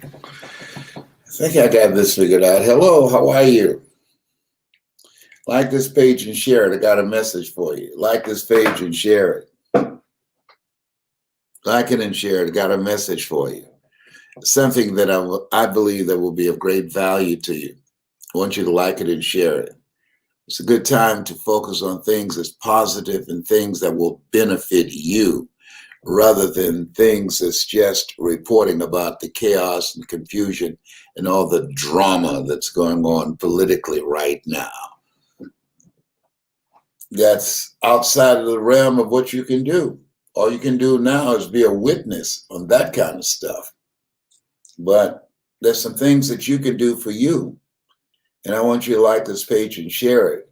I think I got this figured out. Hello, how are you? Like this page and share it. I got a message for you. Like this page and share it. Like it and share it. I got a message for you. Something that I believe that will be of great value to you. I want you to like it and share it. It's a good time to focus on things that's positive and things that will benefit you rather than things that's just reporting about the chaos and confusion and all the drama that's going on politically right now. That's outside of the realm of what you can do. All you can do now is be a witness on that kind of stuff. But there's some things that you can do for you. And I want you to like this page and share it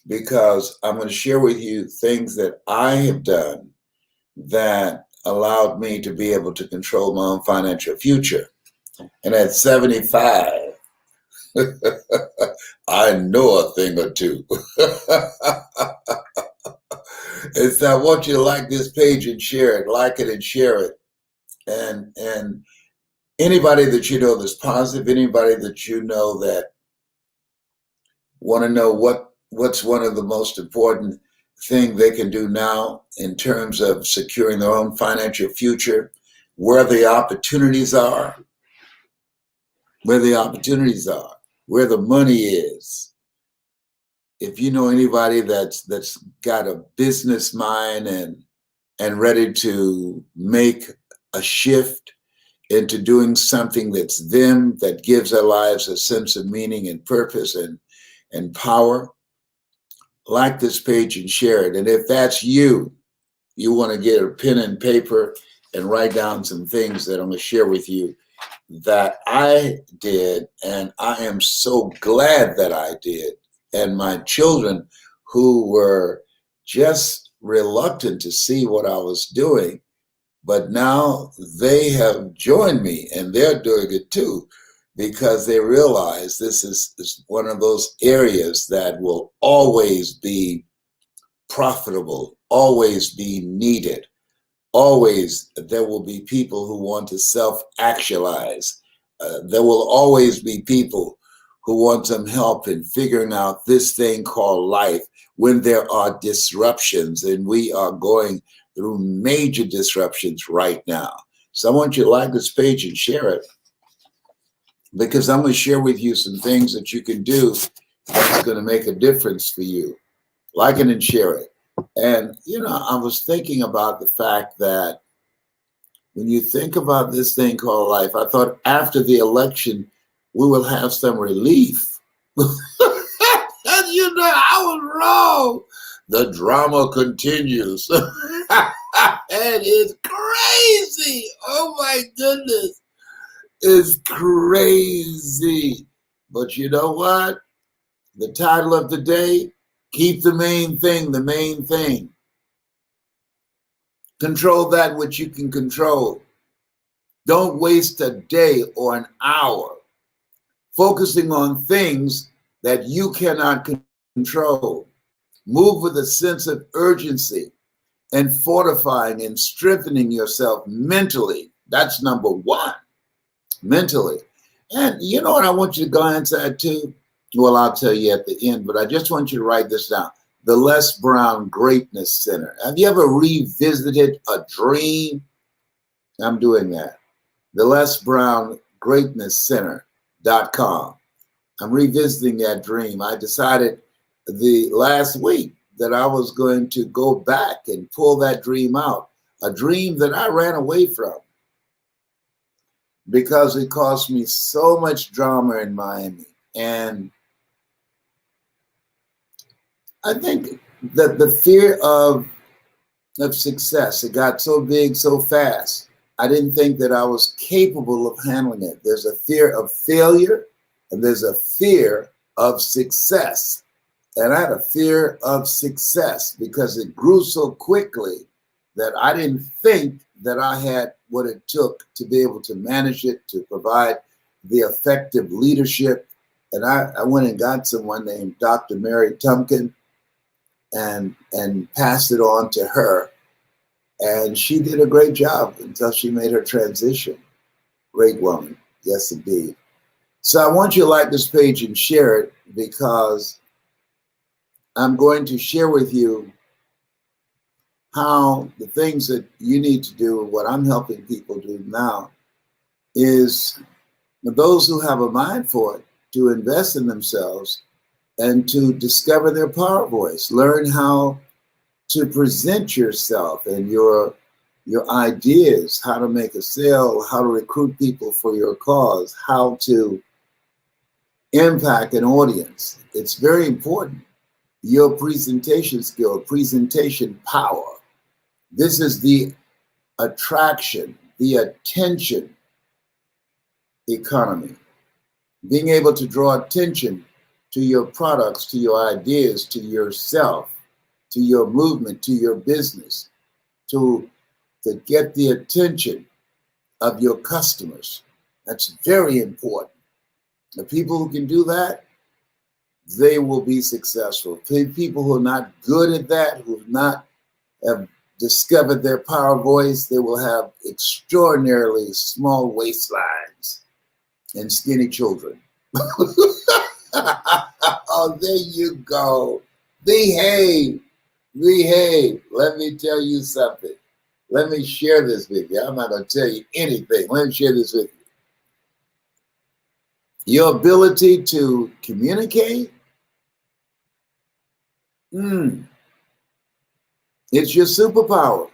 because I'm going to share with you things that I have done that allowed me to be able to control my own financial future. And at 75, I know a thing or two. And so I want you to like this page and share it, like it and share it. And anybody that you know that's positive, anybody that you know that want to know what's one of the most important thing they can do now in terms of securing their own financial future, where the opportunities are, where the money is. If you know anybody that's got a business mind and ready to make a shift into doing something that's them, that gives their lives a sense of meaning and purpose and power, like this page and share it. And if that's you want to get a pen and paper and write down some things that I'm going to share with you that I did, and I am so glad that I did. And my children, who were just reluctant to see what I was doing, but now they have joined me and they're doing it too, because they realize this is one of those areas that will always be profitable, always be needed. Always there will be people who want to self-actualize. There will always be people who want some help in figuring out this thing called life when there are disruptions, and we are going through major disruptions right now. So I want you to like this page and share it, because I'm going to share with you some things that you can do that's going to make a difference for you. Like it and share it. And, I was thinking about the fact that when you think about this thing called life, I thought after the election, we will have some relief. And I was wrong. The drama continues. And it's crazy. Oh my goodness. It's crazy. But you know what? The title of the day, keep the main thing the main thing. Control that which you can control. Don't waste a day or an hour focusing on things that you cannot control. Move with a sense of urgency and fortifying and strengthening yourself mentally. That's number one, mentally. And you know what I want you to glance at too? Well, I'll tell you at the end, but I just want you to write this down. The Les Brown Greatness Center. Have you ever revisited a dream? I'm doing that. The Les Brown Greatness Center.com. I'm revisiting that dream. I decided the last week that I was going to go back and pull that dream out, a dream that I ran away from because it caused me so much drama in Miami. And I think that the fear of success, it got so big so fast. I didn't think that I was capable of handling it. There's a fear of failure and there's a fear of success. And I had a fear of success because it grew so quickly that I didn't think that I had what it took to be able to manage it, to provide the effective leadership. And I went and got someone named Dr. Mary Tumpkin and passed it on to her. And she did a great job until she made her transition. Great woman. Yes, indeed. So I want you to like this page and share it, because I'm going to share with you how the things that you need to do, and what I'm helping people do now, is those who have a mind for it, to invest in themselves and to discover their power voice, learn how to present yourself and your ideas, how to make a sale, how to recruit people for your cause, how to impact an audience. It's very important. Your presentation skill, presentation power. This is the attraction, the attention economy. Being able to draw attention to your products, to your ideas, to yourself, to your movement, to your business, to get the attention of your customers. That's very important. The people who can do that, they will be successful. People who are not good at that, who have discovered their power voice, they will have extraordinarily small waistlines and skinny children. Oh, there you go. Behave. Behave. Let me tell you something. Let me share this with you. I'm not going to tell you anything. Let me share this with you. Your ability to communicate, it's your superpower.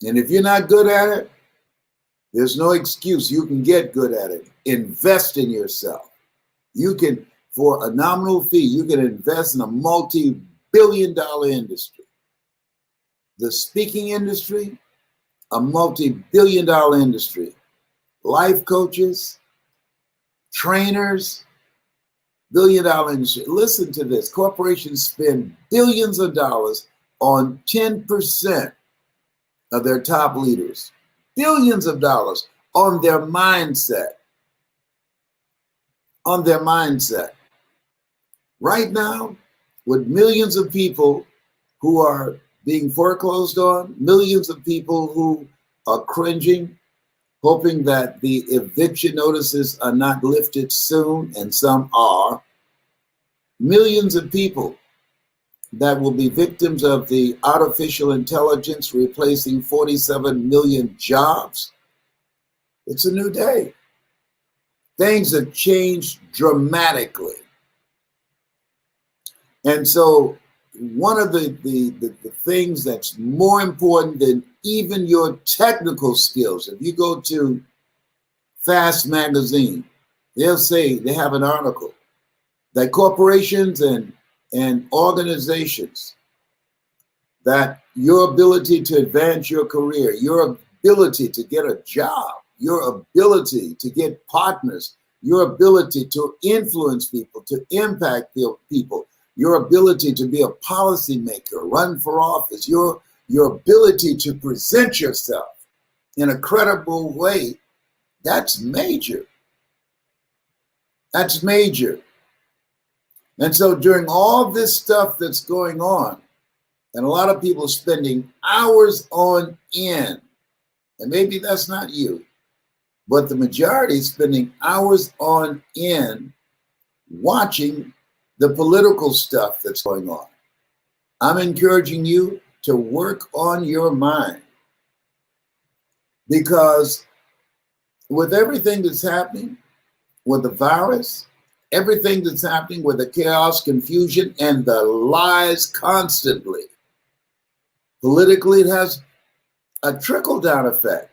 And if you're not good at it, there's no excuse. You can get good at it. Invest in yourself. You can, for a nominal fee, you can invest in a multi-billion-dollar industry. The speaking industry, a multi-billion-dollar industry. Life coaches, trainers, billion-dollar industry. Listen to this. Corporations spend billions of dollars on 10% of their top leaders. Billions of dollars on their mindset. On their mindset. Right now, with millions of people who are being foreclosed on, millions of people who are cringing, hoping that the eviction notices are not lifted soon, and some are, millions of people that will be victims of the artificial intelligence replacing 47 million jobs. It's a new day. Things have changed dramatically. And so one of the things that's more important than even your technical skills, if you go to Fast Magazine, they'll say, they have an article that corporations and organizations, that your ability to advance your career, your ability to get a job, your ability to get partners, your ability to influence people, to impact people, your ability to be a policymaker, run for office, your ability to present yourself in a credible way, that's major. That's major. And so during all this stuff that's going on, and a lot of people spending hours on end, and maybe that's not you, but the majority is spending hours on end watching the political stuff that's going on. I'm encouraging you to work on your mind, because with everything that's happening, with the virus, everything that's happening with the chaos, confusion, and the lies constantly, politically, it has a trickle-down effect.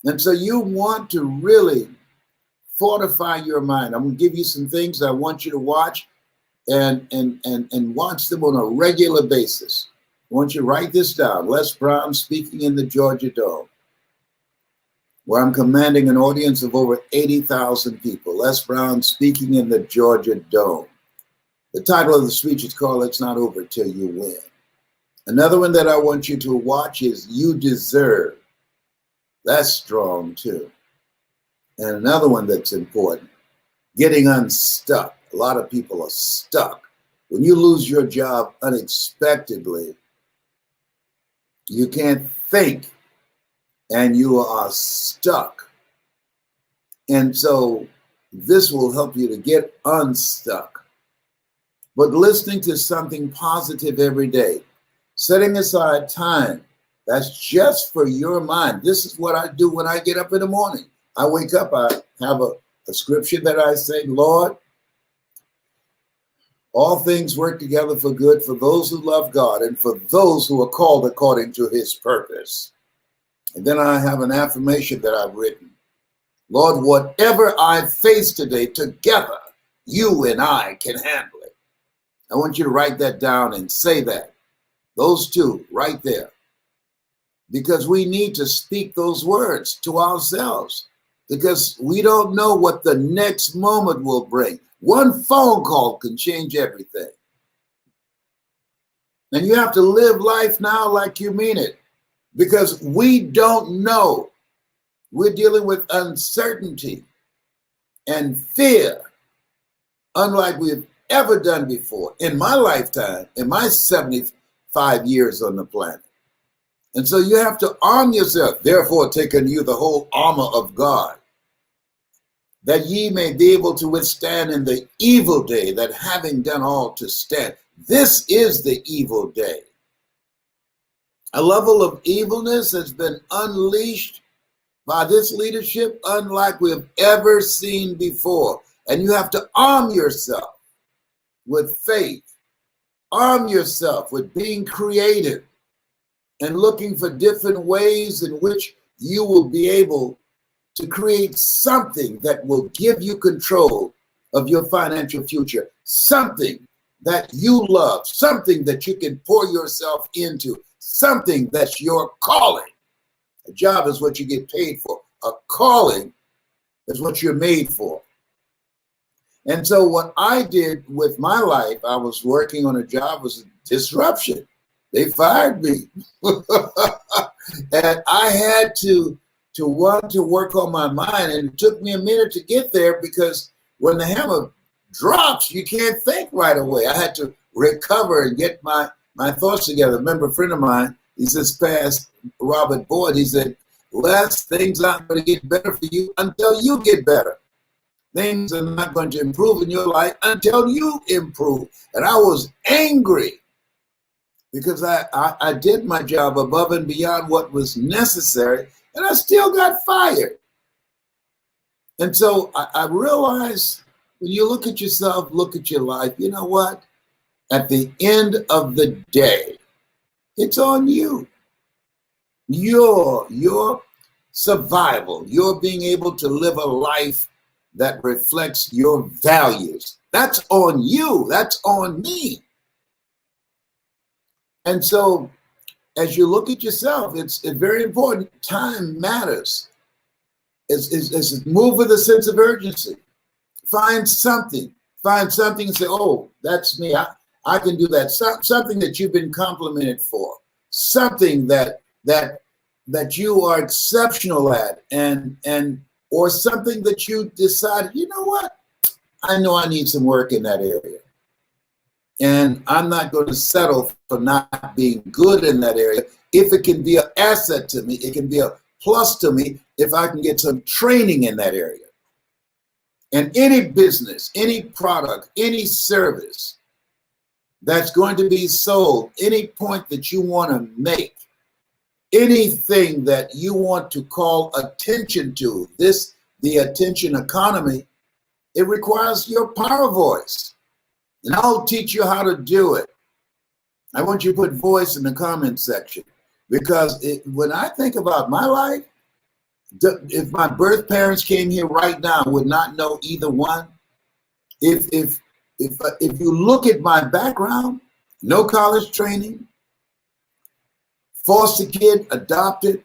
And so you want to really fortify your mind. I'm going to give you some things I want you to watch, and watch them on a regular basis. I want you to write this down. Les Brown speaking in the Georgia Dome, where I'm commanding an audience of over 80,000 people. Les Brown speaking in the Georgia Dome. The title of the speech is called "It's Not Over Till You Win." Another one that I want you to watch is "You Deserve." That's strong too. And another one that's important, "Getting Unstuck." A lot of people are stuck. When you lose your job unexpectedly, you can't think and you are stuck. And so this will help you to get unstuck. But listening to something positive every day, setting aside time, that's just for your mind. This is what I do when I get up in the morning. I wake up, I have a scripture that I say, Lord, all things work together for good for those who love God and for those who are called according to his purpose. And then I have an affirmation that I've written. Lord, whatever I face today, together, you and I can handle it. I want you to write that down and say that. Those two right there. Because we need to speak those words to ourselves. Because we don't know what the next moment will bring. One phone call can change everything. And you have to live life now like you mean it. Because we don't know. We're dealing with uncertainty and fear, unlike we've ever done before in my lifetime, in my 75 years on the planet. And so you have to arm yourself, therefore take unto you the whole armor of God, that ye may be able to withstand in the evil day, that having done all to stand. This is the evil day. A level of evilness has been unleashed by this leadership unlike we've ever seen before. And you have to arm yourself with faith. Arm yourself with being creative and looking for different ways in which you will be able to create something that will give you control of your financial future, something that you love, something that you can pour yourself into, something that's your calling. A job is what you get paid for. A calling is what you're made for. And so what I did with my life, I was working on a job, was a disruption. They fired me. And I had to want to work on my mind. And it took me a minute to get there because when the hammer drops, you can't think right away. I had to recover and get my thoughts together. Remember a friend of mine, he says, past Robert Boyd, he said, Les, things aren't going to get better for you until you get better. Things are not going to improve in your life until you improve. And I was angry because I did my job above and beyond what was necessary, and I still got fired. And so I realized when you look at yourself, look at your life, you know what? At the end of the day, it's on you. Your survival, your being able to live a life that reflects your values. That's on you. That's on me. And so as you look at yourself, it's very important. Time matters. It's move with a sense of urgency. Find something and say, oh, that's me. I can do that. Something that you've been complimented for. Something that you are exceptional at, and or something that you decided, you know what? I know I need some work in that area. And I'm not going to settle for not being good in that area. If it can be an asset to me, it can be a plus to me if I can get some training in that area. And any business, any product, any service that's going to be sold, any point that you want to make, anything that you want to call attention to, the attention economy, it requires your power voice. And I'll teach you how to do it. I want you to put voice in the comment section, because when I think about my life, if my birth parents came here right now, I would not know either one. If you look at my background, no college training, foster kid, adopted,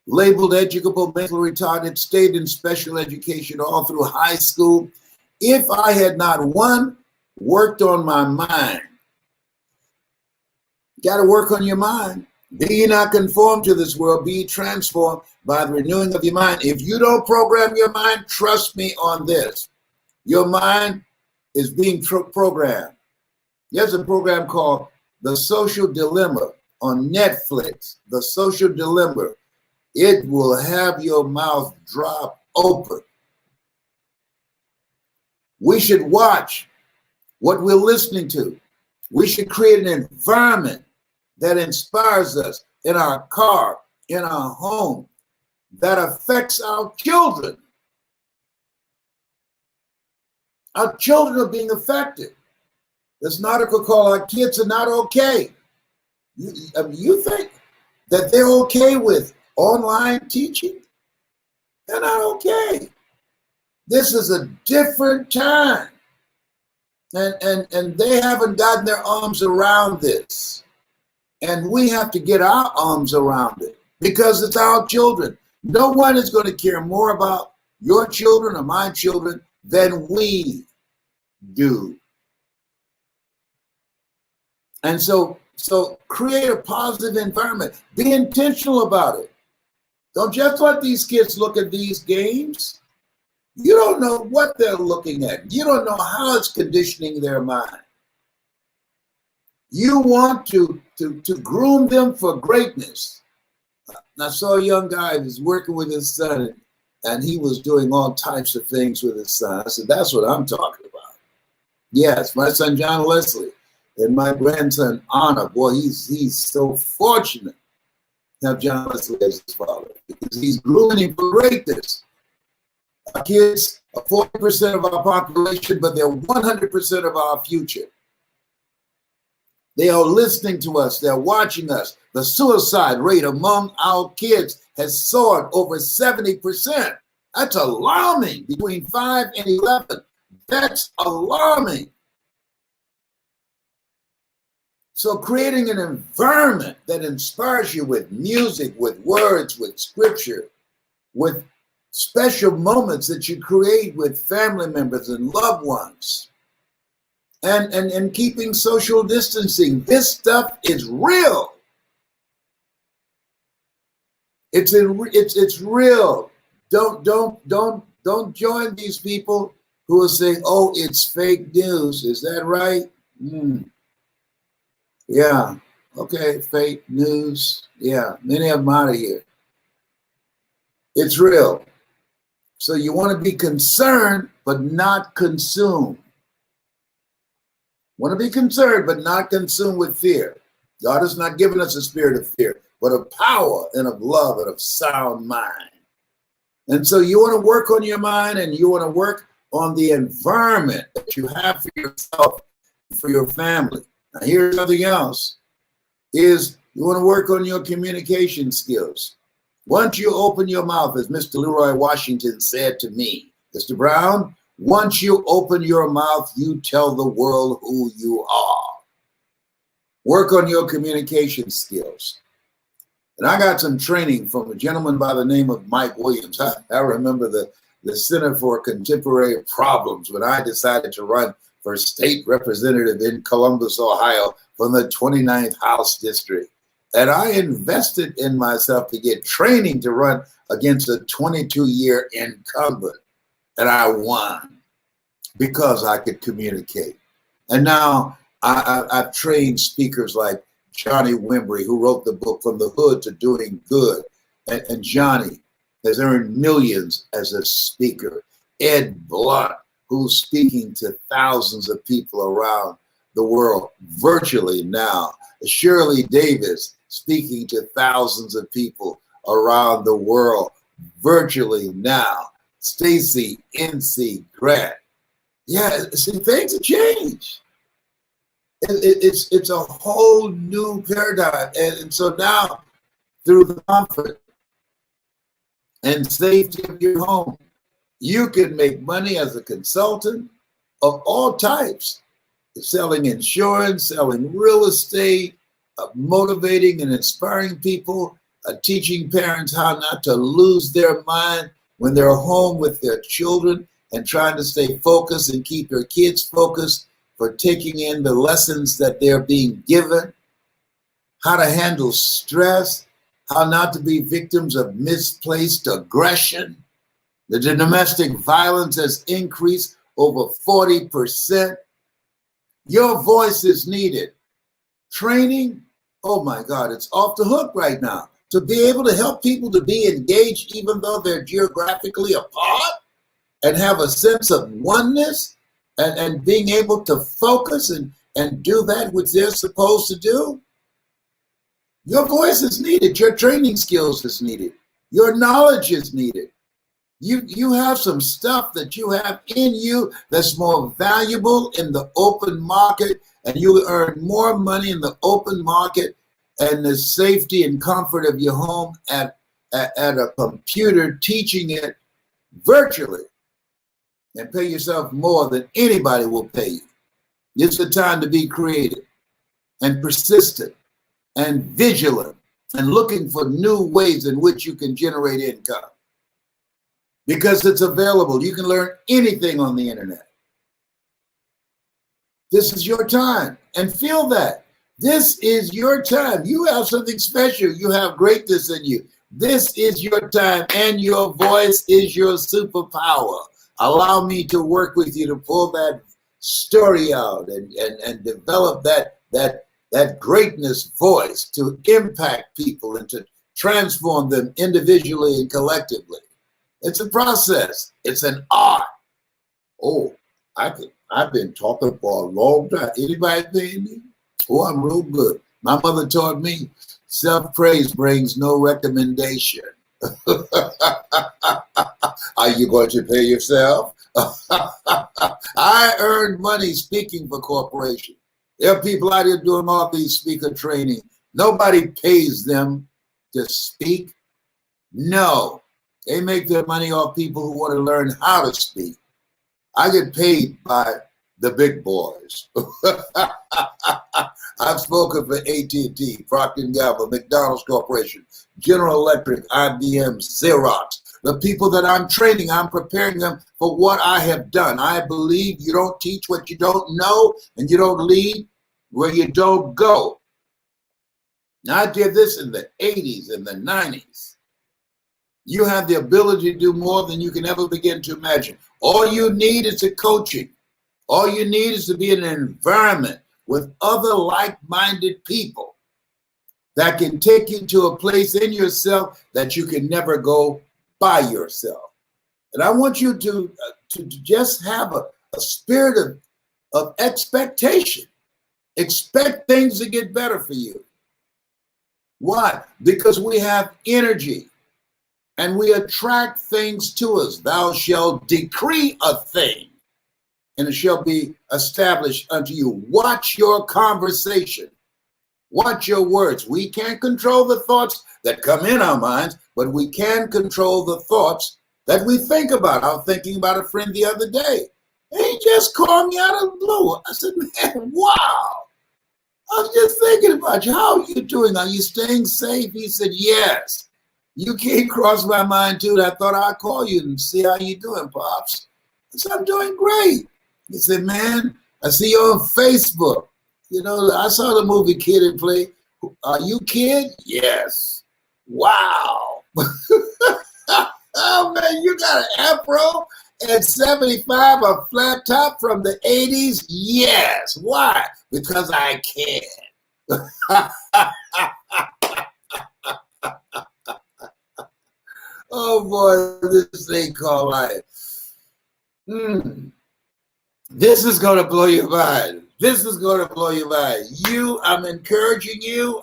labeled educable, mentally retarded, stayed in special education all through high school. If I had not worked on my mind, got to work on your mind. Be ye not conformed to this world, be ye transformed by the renewing of your mind. If you don't program your mind, trust me on this. Your mind is being programmed. There's a program called The Social Dilemma on Netflix. The Social Dilemma. It will have your mouth drop open. We should watch what we're listening to. We should create an environment that inspires us in our car, in our home, that affects our children. Our children are being affected. There's an article called "Our Kids Are Not Okay." You think that they're okay with online teaching? They're not okay. This is a different time. And they haven't gotten their arms around this. And we have to get our arms around it because it's our children. No one is going to care more about your children or my children than we do. And so create a positive environment. Be intentional about it. Don't just let these kids look at these games. You don't know what they're looking at. You don't know how it's conditioning their mind. You want to groom them for greatness. I saw a young guy who was working with his son, and he was doing all types of things with his son. I said, that's what I'm talking about. Yes, my son John Leslie and my grandson Anna. Boy, he's so fortunate to have John Leslie as his father because he's grooming him for greatness. Our kids are 40% of our population, but they're 100% of our future. They are listening to us. They're watching us. The suicide rate among our kids has soared over 70%. That's alarming. Between 5 and 11. That's alarming. So creating an environment that inspires you with music, with words, with scripture, with special moments that you create with family members and loved ones, and keeping social distancing. This stuff is real. It's real. Don't join these people who are saying, "Oh, it's fake news." Is that right? Yeah. Okay. Fake news. Yeah. Many of them out of here. It's real. So you want to be concerned, but not consumed. Want to be concerned, but not consumed with fear. God has not given us a spirit of fear, but of power and of love and of sound mind. And so you want to work on your mind, and you want to work on the environment that you have for yourself, for your family. Now here's something else, is you want to work on your communication skills. Once you open your mouth, as Mr. Leroy Washington said to me, Mr. Brown, once you open your mouth, you tell the world who you are. Work on your communication skills. And I got some training from a gentleman by the name of Mike Williams. I remember the Center for Contemporary Problems when I decided to run for state representative in Columbus, Ohio, from the 29th House District. And I invested in myself to get training to run against a 22-year incumbent. And I won because I could communicate. And now I've trained speakers like Johnny Wimbrey, who wrote the book From the Hood to Doing Good. And Johnny has earned millions as a speaker. Ed Blunt, who's speaking to thousands of people around the world virtually now. Shirley Davis, speaking to thousands of people around the world virtually now. Stacey N.C. Grant. Yeah, see, things have changed. It's a whole new paradigm. And so now, through the comfort and safety of your home, you can make money as a consultant of all types, selling insurance, selling real estate, motivating and inspiring people, teaching parents how not to lose their mind when they're home with their children, and trying to stay focused and keep your kids focused for taking in the lessons that they're being given, how to handle stress, how not to be victims of misplaced aggression. The domestic violence has increased over 40%. Your voice is needed. Training, oh my God, it's off the hook right now. To be able to help people to be engaged even though they're geographically apart and have a sense of oneness and being able to focus and do that which they're supposed to do. Your voice is needed. Your training skills is needed. Your knowledge is needed. You have some stuff that you have in you that's more valuable in the open market, and you earn more money in the open market and the safety and comfort of your home at a computer teaching it virtually, and pay yourself more than anybody will pay you. It's the time to be creative and persistent and vigilant and looking for new ways in which you can generate income, because it's available. You can learn anything on the internet. This is your time, and feel that. This is your time. You have something special. You have greatness in you. This is your time, and your voice is your superpower. Allow me to work with you to pull that story out and develop that greatness voice to impact people and to transform them individually and collectively. It's a process. It's an art. Oh, I've been talking for a long time. Anybody paying me? Oh, I'm real good. My mother taught me self-praise brings no recommendation. Are you going to pay yourself? I earned money speaking for corporations. There are people out here doing all these speaker training. Nobody pays them to speak. No, they make their money off people who want to learn how to speak. I get paid by the big boys. I've spoken for AT&T, Procter & Gamble, McDonald's Corporation, General Electric, IBM, Xerox. The people that I'm training, I'm preparing them for what I have done. I believe you don't teach what you don't know, and you don't lead where you don't go. Now, I did this in the 80s and the 90s. You have the ability to do more than you can ever begin to imagine. All you need is a coaching. All you need is to be in an environment with other like-minded people that can take you to a place in yourself that you can never go by yourself. And I want you to just have a spirit of expectation. Expect things to get better for you. Why? Because we have energy and we attract things to us. Thou shalt decree a thing, and it shall be established unto you. Watch your conversation. Watch your words. We can't control the thoughts that come in our minds, but we can control the thoughts that we think about. I was thinking about a friend the other day. He just called me out of the blue. I said, man, wow. I was just thinking about you. How are you doing? Are you staying safe? He said, yes. You came across my mind too. I thought I'd call you and see how you doing, Pops. I said, I'm doing great. He said, man, I see you on Facebook. You know, I saw the movie Kid and Play. Are you Kid? Yes. Wow. Oh, man, you got an afro at 75, a flat top from the 80s? Yes. Why? Because I can. Oh, boy, this thing called life. This is going to blow your mind. This is going to blow your mind. I'm encouraging you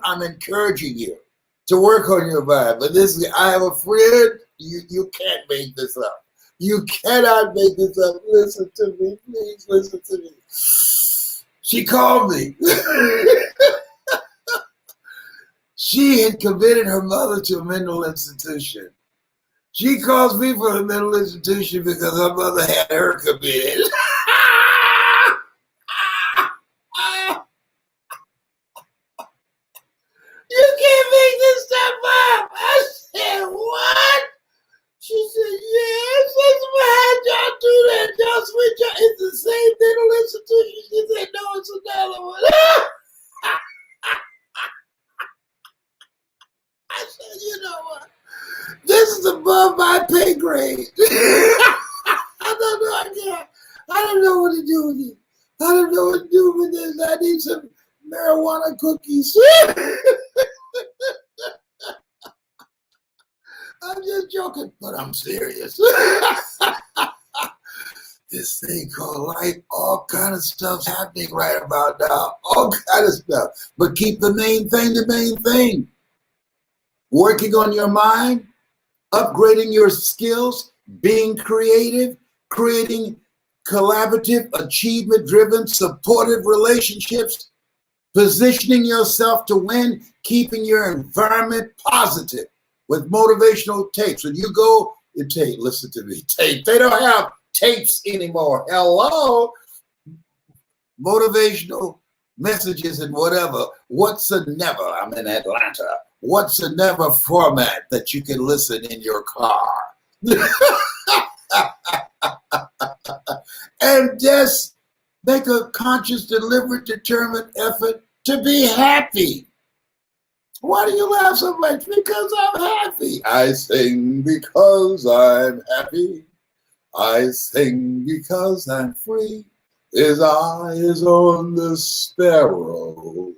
to work on your mind. But I have a friend, you can't make this up. You cannot make this up. Listen to me, please listen to me. She called me. She had committed her mother to a mental institution. She calls me for a mental institution because her mother had her committed. You can't make this stuff up. I said, what? She said, yes, that's why y'all do that. Y'all switch out. It's the same mental institution. She said, no, it's another one. I said, you know what? This is above my pay grade. I don't know. I don't know what to do with it. I don't know what to do with this. I need some marijuana cookies. I'm just joking, but I'm serious. this thing called life. All kind of stuff's happening right about now. All kind of stuff. But keep the main thing the main thing. Working on your mind, upgrading your skills, being creative, creating collaborative, achievement-driven, supportive relationships, positioning yourself to win, keeping your environment positive with motivational tapes. When you go, you tape, listen to me, tape. They don't have tapes anymore. Hello? Motivational messages and whatever. What's a never? I'm in Atlanta. What's a never format that you can listen in your car? And just make a conscious, deliberate, determined effort to be happy. Why do you laugh so much? Because I'm happy. I sing because I'm happy. I sing because I'm free. His eye is on the sparrow,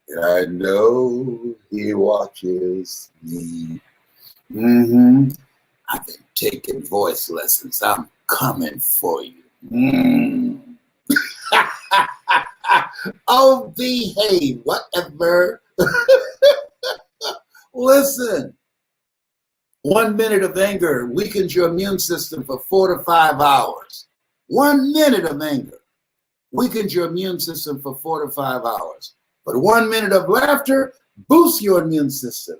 and I know he watches me. I've been taking voice lessons. I'm coming for you. Oh, behave, whatever. Listen, 1 minute of anger weakens your immune system for 4 to 5 hours. 1 minute of anger weakens your immune system for 4 to 5 hours. But 1 minute of laughter boosts your immune system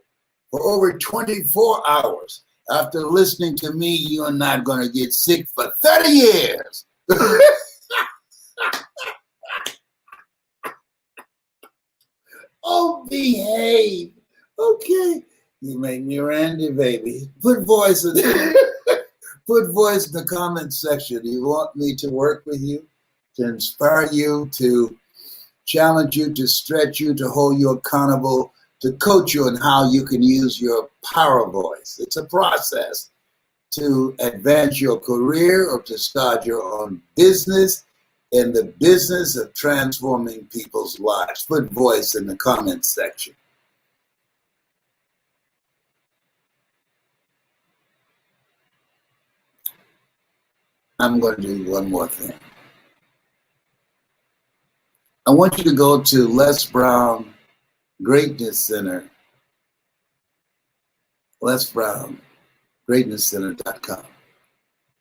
for over 24 hours. After listening to me, you are not going to get sick for 30 years. Oh, behave. Okay. You make me Randy, baby. Put voice in put voice in the comment section. You want me to work with you, to inspire you, to challenge you, to stretch you, to hold you accountable, to coach you on how you can use your power voice. It's a process to advance your career or to start your own business in the business of transforming people's lives. Put voice in the comment section. I'm going to do one more thing. I want you to go to Les Brown Greatness Center, Les Brown, greatnesscenter.com.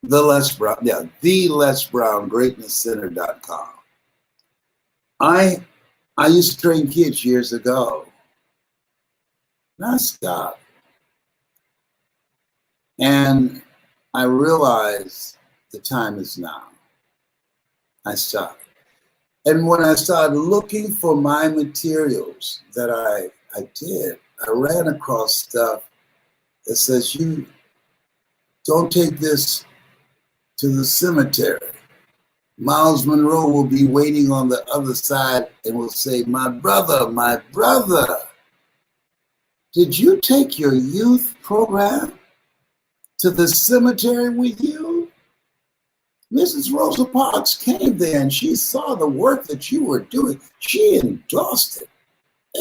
The Les Brown, the Les Brown, greatnesscenter.com. I used to train kids years ago. And I stopped. And I realized the time is now. I stopped. And when I started looking for my materials that I did, I ran across stuff that says, you don't take this to the cemetery. Miles Monroe will be waiting on the other side and will say, my brother, did you take your youth program to the cemetery with you? Mrs. Rosa Parks came there and she saw the work that you were doing. She endorsed it.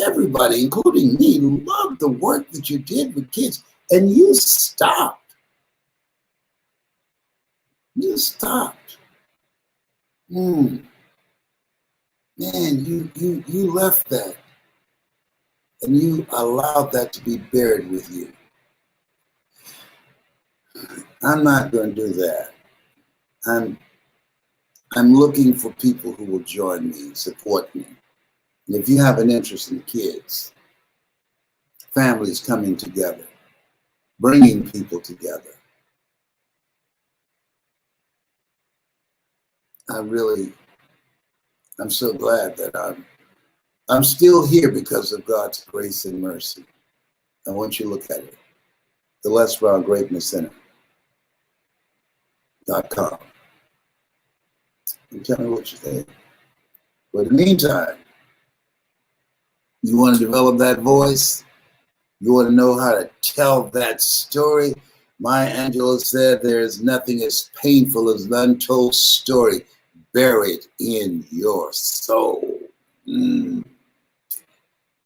Everybody, including me, loved the work that you did with kids. And you stopped. You stopped. Man, you left that. And you allowed that to be buried with you. I'm not going to do that. I'm looking for people who will join me, support me. And if you have an interest in kids, families coming together, bringing people together, I'm so glad that I'm still here because of God's grace and mercy. I want you to look at it. The Les Brown Greatness Center.com. And tell me what you think. But in the meantime, you want to develop that voice? You want to know how to tell that story? Maya Angelou said there is nothing as painful as an untold story buried in your soul.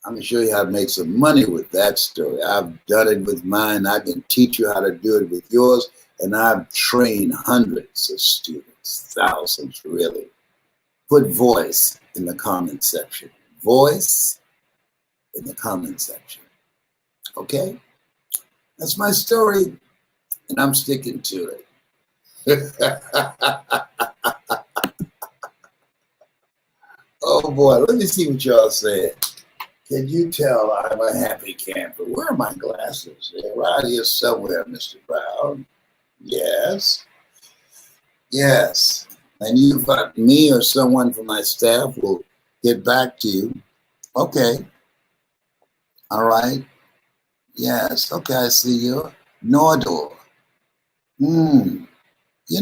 I'm going to show you how to make some money with that story. I've done it with mine. I can teach you how to do it with yours. And I've trained hundreds of students, thousands really. Put voice in the comment section. Voice in the comment section. Okay? That's my story, and I'm sticking to it. Oh boy, let me see what y'all said. Can you tell I'm a happy camper? Where are my glasses? They're right here somewhere, Mr. Brown. Yes. Yes. And you, me or someone from my staff will get back to you. Okay. All right. Yes. Okay, I see you. Nordor. You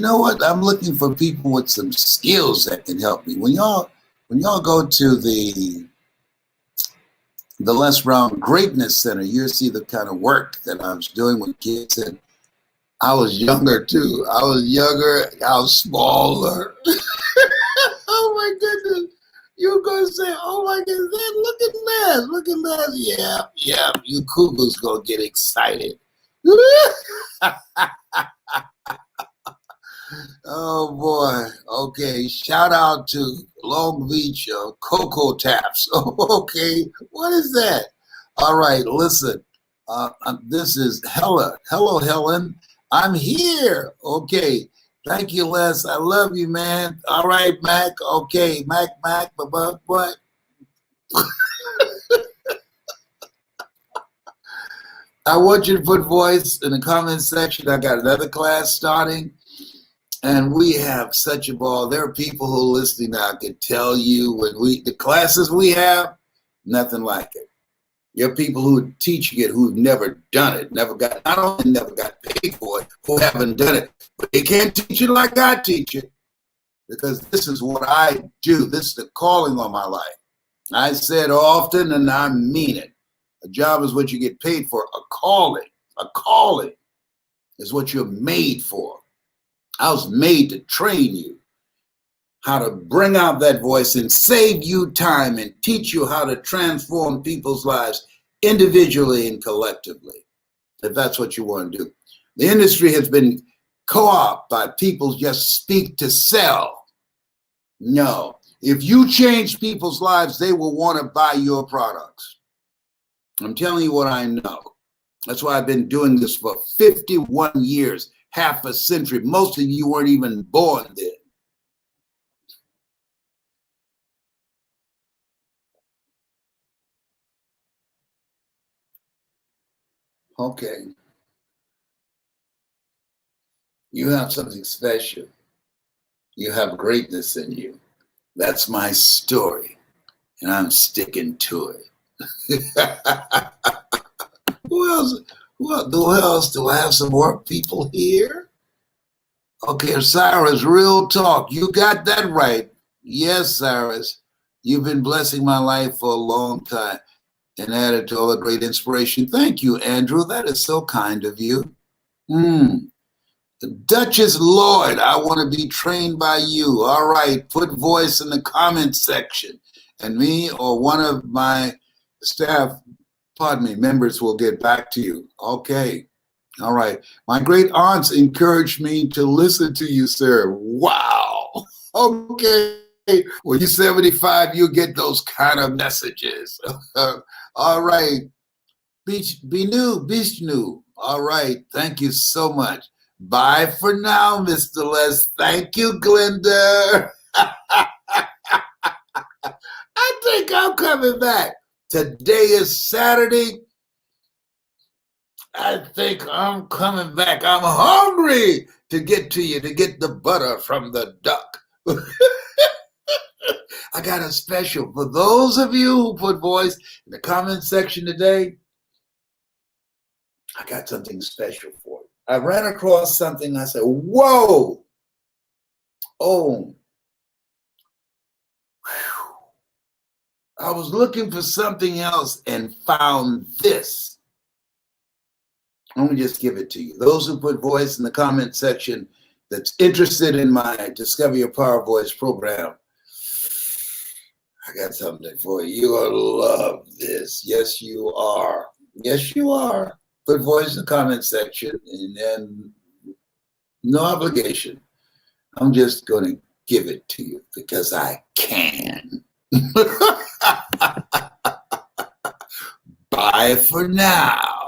know what? I'm looking for people with some skills that can help me. When y'all go to the Les Brown Greatness Center, you'll see the kind of work that I was doing with kids. And I was younger too. I was smaller. Oh my goodness. You're going to say, oh my goodness, look at that. Yeah, you cougars going to get excited. Oh boy. Okay. Shout out to Long Beach Cocoa Taps. Okay. What is that? All right. Listen. This is Helen. Hello, Helen. I'm here. Okay. Thank you, Les. I love you, man. All right, Mac. Okay. Mac. What? I want you to put voice in the comment section. I got another class starting. And we have such a ball. There are people who are listening now. I can tell you the classes we have, nothing like it. There are people who are teaching it who've never done it, not only never got paid for it, who haven't done it, but they can't teach it like I teach it, because this is what I do. This is the calling on my life. I said often, and I mean it. A job is what you get paid for. A calling is what you're made for. I was made to train you how to bring out that voice and save you time and teach you how to transform people's lives individually and collectively, if that's what you want to do. The industry has been co-opted by people just speak to sell. No. If you change people's lives, they will want to buy your products. I'm telling you what I know. That's why I've been doing this for 51 years. Half a century. Most of you weren't even born then. Okay. You have something special. You have greatness in you. That's my story, and I'm sticking to it. Who else? Who else? Do I have some more people here? Okay, Cyrus, real talk. You got that right. Yes, Cyrus. You've been blessing my life for a long time and added to all the great inspiration. Thank you, Andrew. That is so kind of you. Duchess Lloyd, I want to be trained by you. All right, put voice in the comment section, and me or one of my staff, members will get back to you. Okay. All right. My great aunts encouraged me to listen to you, sir. Wow. Okay. When you're 75, you'll get those kind of messages. All right. Bishnu. All right. Thank you so much. Bye for now, Mr. Les. Thank you, Glenda. I think I'm coming back. Today is Saturday. I think I'm coming back. I'm hungry to get to you, to get the butter from the duck. I got a special for those of you who put voice in the comment section today. I got something special for you. I ran across something. I said, whoa. Oh. Whew. I was looking for something else and found this. Let me just give it to you. Those who put voice in the comment section that's interested in my Discover Your Power Voice program, I got something for you. You're going to love this. Yes, you are. Yes, you are. Put voice in the comment section and no obligation. I'm just going to give it to you because I can. Bye for now.